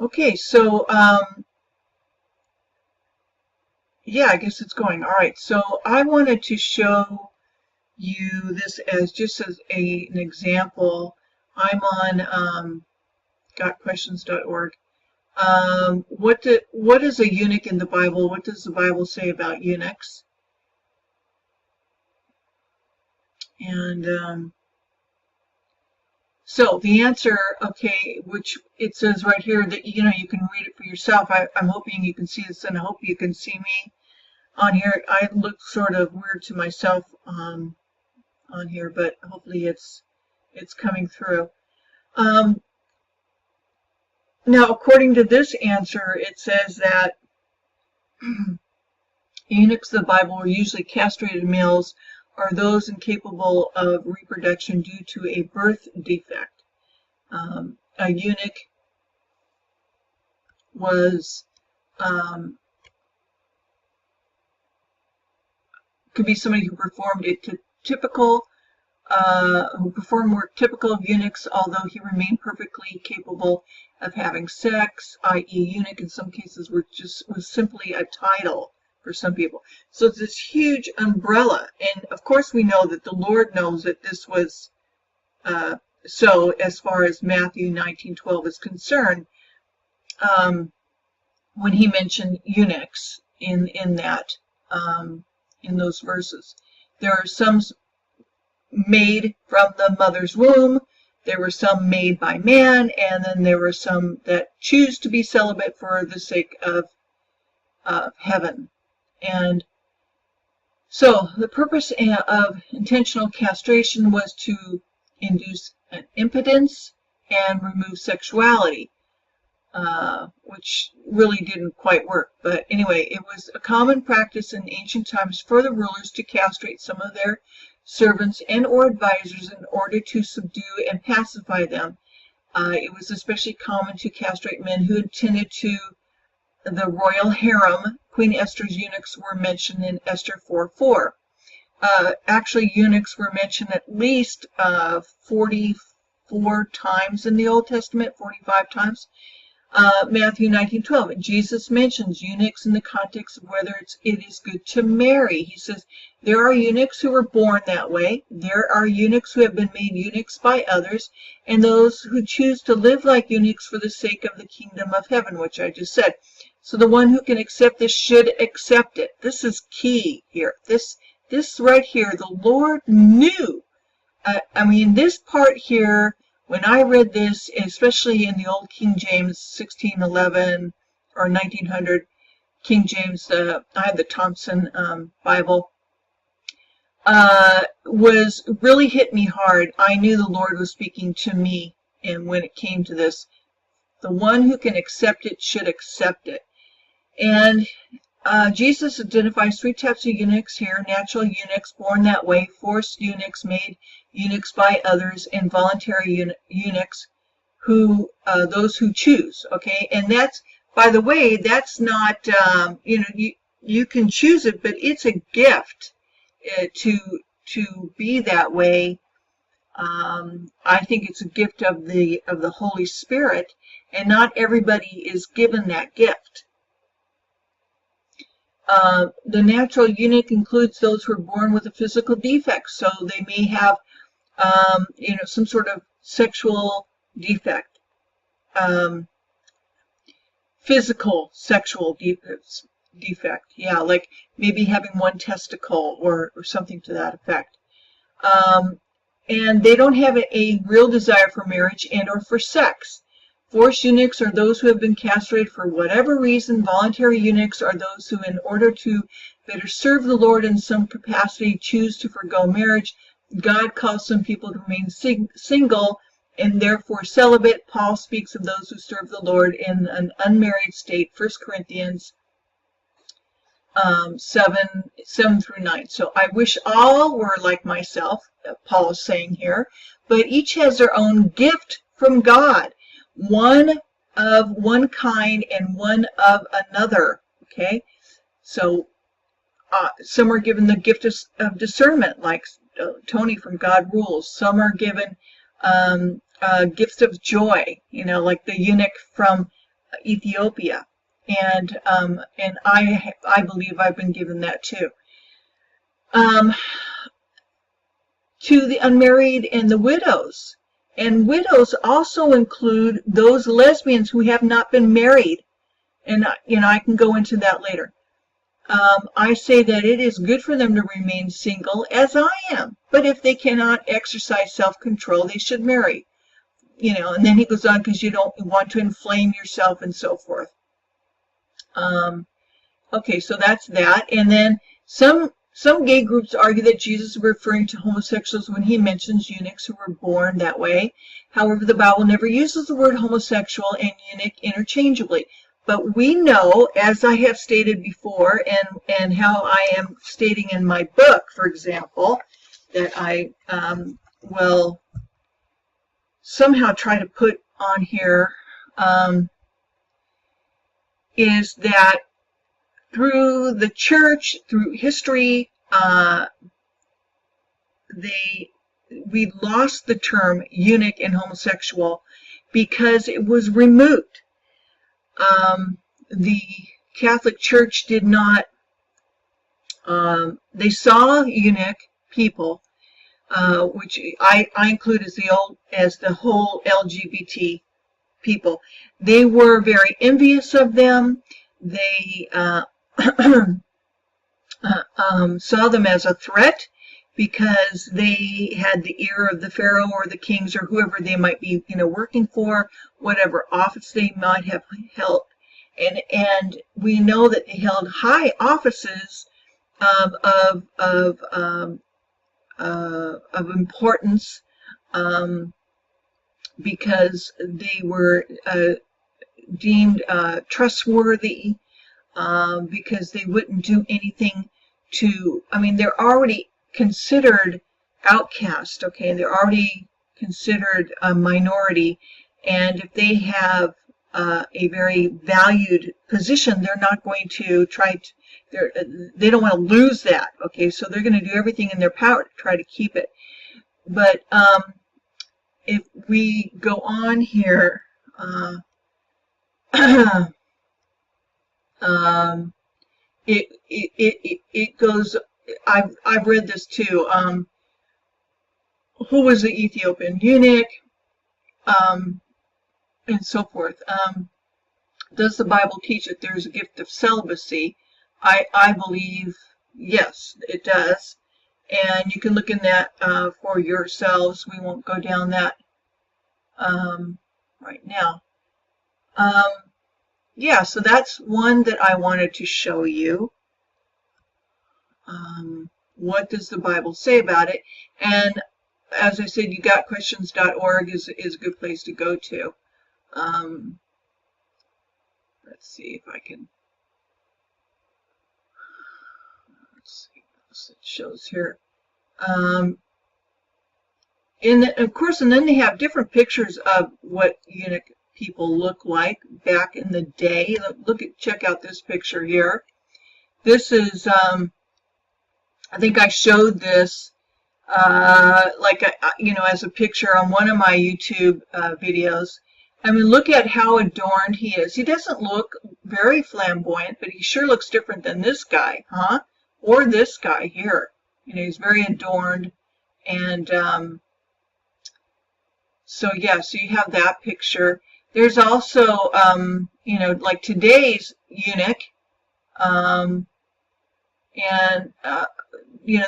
Okay, so yeah, I guess it's going. All right, so I wanted to show you this as just as an example. I'm on gotquestions.org. What is a eunuch in the Bible? What does the Bible say about eunuchs? And so the answer, okay, which it says right here that you can read it for yourself. I'm hoping you can see this, and I hope you can see me on here. I look sort of weird to myself on here, but hopefully it's coming through. Now, according to this answer, it says that eunuchs of the Bible were usually castrated males or those incapable of reproduction due to a birth defect. A eunuch was could be somebody who performed work typical of eunuchs, although he remained perfectly capable of having sex, i.e. eunuch in some cases was simply a title for some people. So it's this huge umbrella, and of course we know that the Lord knows that this was so as far as Matthew 19:12 is concerned, when he mentioned eunuchs in those verses. There are some made from the mother's womb, there were some made by man, and then there were some that choose to be celibate for the sake of heaven. And so the purpose of intentional castration was to induce an impotence and remove sexuality, which really didn't quite work. But anyway, it was a common practice in ancient times for the rulers to castrate some of their servants and or advisors in order to subdue and pacify them. It was especially common to castrate men who attended to the royal harem. Queen Esther's eunuchs were mentioned in Esther 4:4. Actually, eunuchs were mentioned at least 44 times in the Old Testament, 45 times. Matthew 19:12. Jesus mentions eunuchs in the context of whether it is good to marry. He says, there are eunuchs who were born that way. There are eunuchs who have been made eunuchs by others, and those who choose to live like eunuchs for the sake of the kingdom of heaven, which I just said. So the one who can accept this should accept it. This is key here. This right here, the Lord knew. I mean, this part here, when I read this, especially in the old King James 1611 or 1900 King James, I have the Thompson Bible, was really hit me hard. I knew the Lord was speaking to me, and when it came to this, the one who can accept it should accept it. And Jesus identifies three types of eunuchs here: natural eunuchs, born that way; forced eunuchs, made eunuchs by others; and voluntary eunuchs, those who choose. Okay, and that's, by the way, that's not you can choose it, but it's a gift to be that way. I think it's a gift of the Holy Spirit, and not everybody is given that gift. The natural eunuch includes those who are born with a physical defect, so they may have some sort of sexual defect, physical sexual defect, yeah, like maybe having one testicle or something to that effect. And they don't have a real desire for marriage and or for sex. Forced eunuchs are those who have been castrated for whatever reason. Voluntary eunuchs are those who, in order to better serve the Lord in some capacity, choose to forgo marriage. God calls some people to remain single and therefore celibate. Paul speaks of those who serve the Lord in an unmarried state, 1 Corinthians 7 through 9. So I wish all were like myself, Paul is saying here, but each has their own gift from God. One of one kind and one of another. Okay, so some are given the gift of discernment, like Tony from God Rules. Some are given gifts of joy, like the eunuch from Ethiopia, and I believe I've been given that too. To the unmarried and the widows. And widows also include those lesbians who have not been married. And I can go into that later. I say that it is good for them to remain single, as I am. But if they cannot exercise self-control, they should marry. And then he goes on, because you don't want to inflame yourself and so forth. Okay, so that's that. And then some gay groups argue that Jesus is referring to homosexuals when he mentions eunuchs who were born that way. However, the Bible never uses the word homosexual and eunuch interchangeably. But we know, as I have stated before, and how I am stating in my book, for example, that I will somehow try to put on here, is that through the church, through history, we lost the term eunuch and homosexual because it was removed. The Catholic Church did not, they saw eunuch people, which I include as the whole LGBT people. They were very envious of them. They saw them as a threat because they had the ear of the Pharaoh or the kings or whoever they might be, working for, whatever office they might have held. And we know that they held high offices of importance because they were deemed trustworthy, because they wouldn't do anything they're already considered outcast, okay? They're already considered a minority, and if they have a very valued position, they're not going to they don't want to lose that, okay? So they're going to do everything in their power to try to keep it. But if we go on here, it goes. I've read this too. Who was the Ethiopian eunuch, and so forth. Does the Bible teach that there's a gift of celibacy? I believe yes, it does, and you can look in that for yourselves. We won't go down that right now. Yeah, so that's one that I wanted to show you. What does the Bible say about it? And as I said, yougotquestions.org is a good place to go to. Let's see if I can. Let's see what else it shows here. And of course, and then they have different pictures of what eunuch people look like back in the day. Check out this picture here. This is, I think I showed this, as a picture on one of my YouTube videos. I mean, look at how adorned he is. He doesn't look very flamboyant, but he sure looks different than this guy, huh? Or this guy here. He's very adorned, and so yeah, so you have that picture. There's also, like today's eunuch, and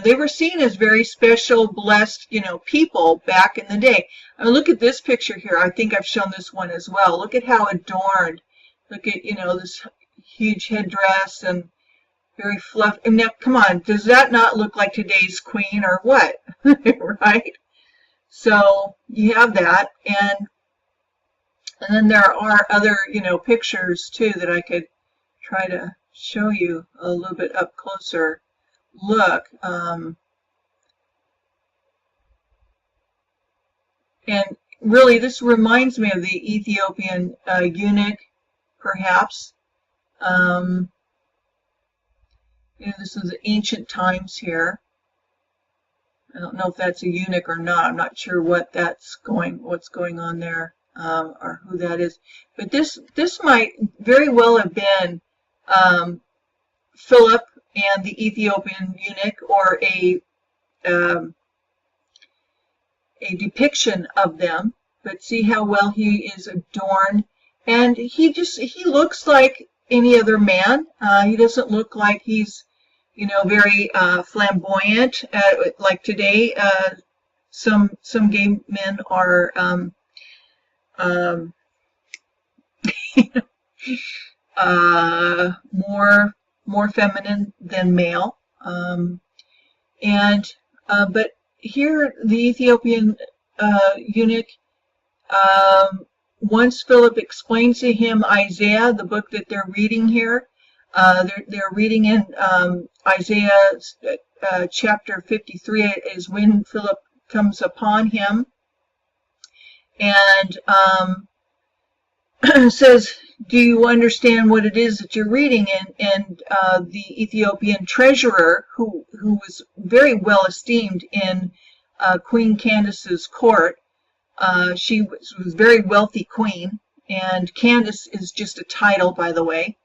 they were seen as very special, blessed, people back in the day. I mean, look at this picture here. I think I've shown this one as well. Look at how adorned. Look at, this huge headdress and very fluffy. I mean, now, come on, does that not look like today's queen or what? Right? So you have that, and then there are other, pictures too that I could try to show you a little bit up closer. Look, and really this reminds me of the Ethiopian eunuch, perhaps. This is ancient times here. I don't know if that's a eunuch or not. I'm not sure what's going on there. or who that is. But this might very well have been Philip and the Ethiopian eunuch, or a depiction of them. But see how well he is adorned, and he looks like any other man. He doesn't look like he's, very flamboyant, like today. Some gay men are more feminine than male, but here the Ethiopian eunuch, once Philip explains to him Isaiah, the book that they're reading here, they're reading in Isaiah chapter 53 is when Philip comes upon him and says, do you understand what it is that you're reading? And the Ethiopian treasurer, who was very well esteemed in Queen Candace's court, she was a very wealthy queen, and Candace is just a title, by the way.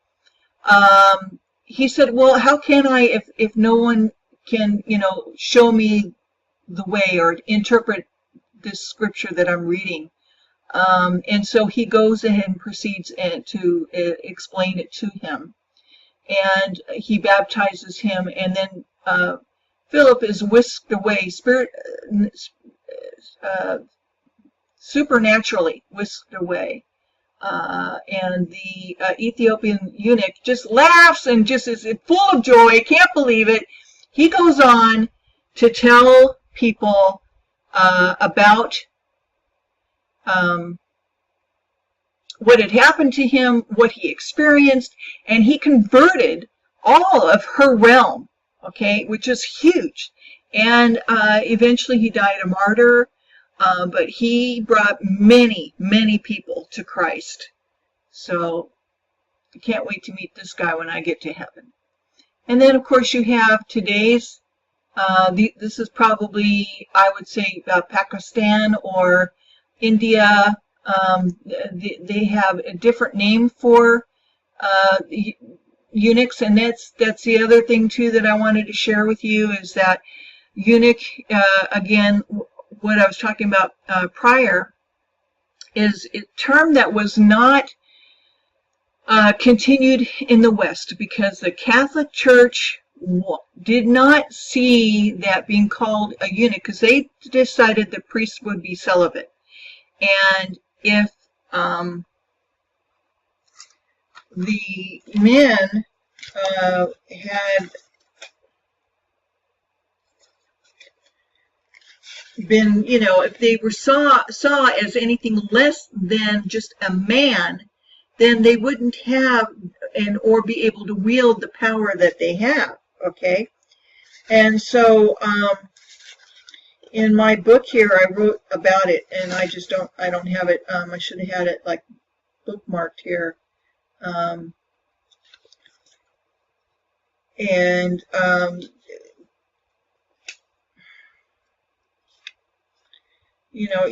He said, well, how can I, if no one can, show me the way or interpret this scripture that I'm reading? And so he goes ahead and proceeds to explain it to him. And he baptizes him, and then Philip is whisked away, supernaturally whisked away. And the Ethiopian eunuch just laughs and just is full of joy, can't believe it. He goes on to tell people about what had happened to him, what he experienced, and he converted all of her realm, okay, which is huge. And eventually he died a martyr, but he brought many, many people to Christ. So I can't wait to meet this guy when I get to heaven. And then, of course, you have today's, this is probably, I would say, Pakistan or India. They have a different name for eunuchs, and that's the other thing too that I wanted to share with you, is that eunuch, again, what I was talking about prior, is a term that was not continued in the West, because the Catholic Church did not see that being called a eunuch, because they decided that priests would be celibate. And if the men had been, if they were saw as anything less than just a man, then they wouldn't have or be able to wield the power that they have, okay? And so in my book here, I wrote about it, and I don't have it. I should have had it like bookmarked here.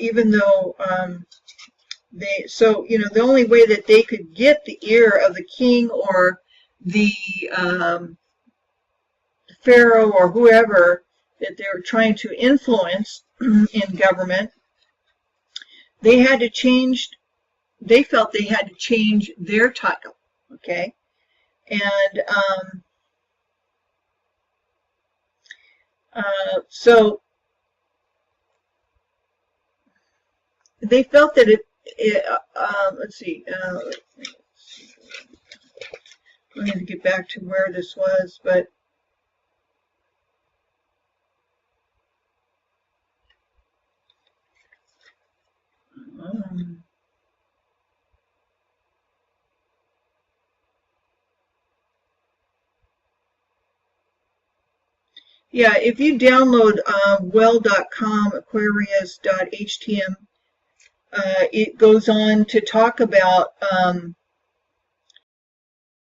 Even though the only way that they could get the ear of the king or the pharaoh or whoever that they were trying to influence in government, they felt they had to change their title, okay? And so they felt that let's see, I need to get back to where this was, but yeah, if you download well.com aquarius.htm, it goes on to talk about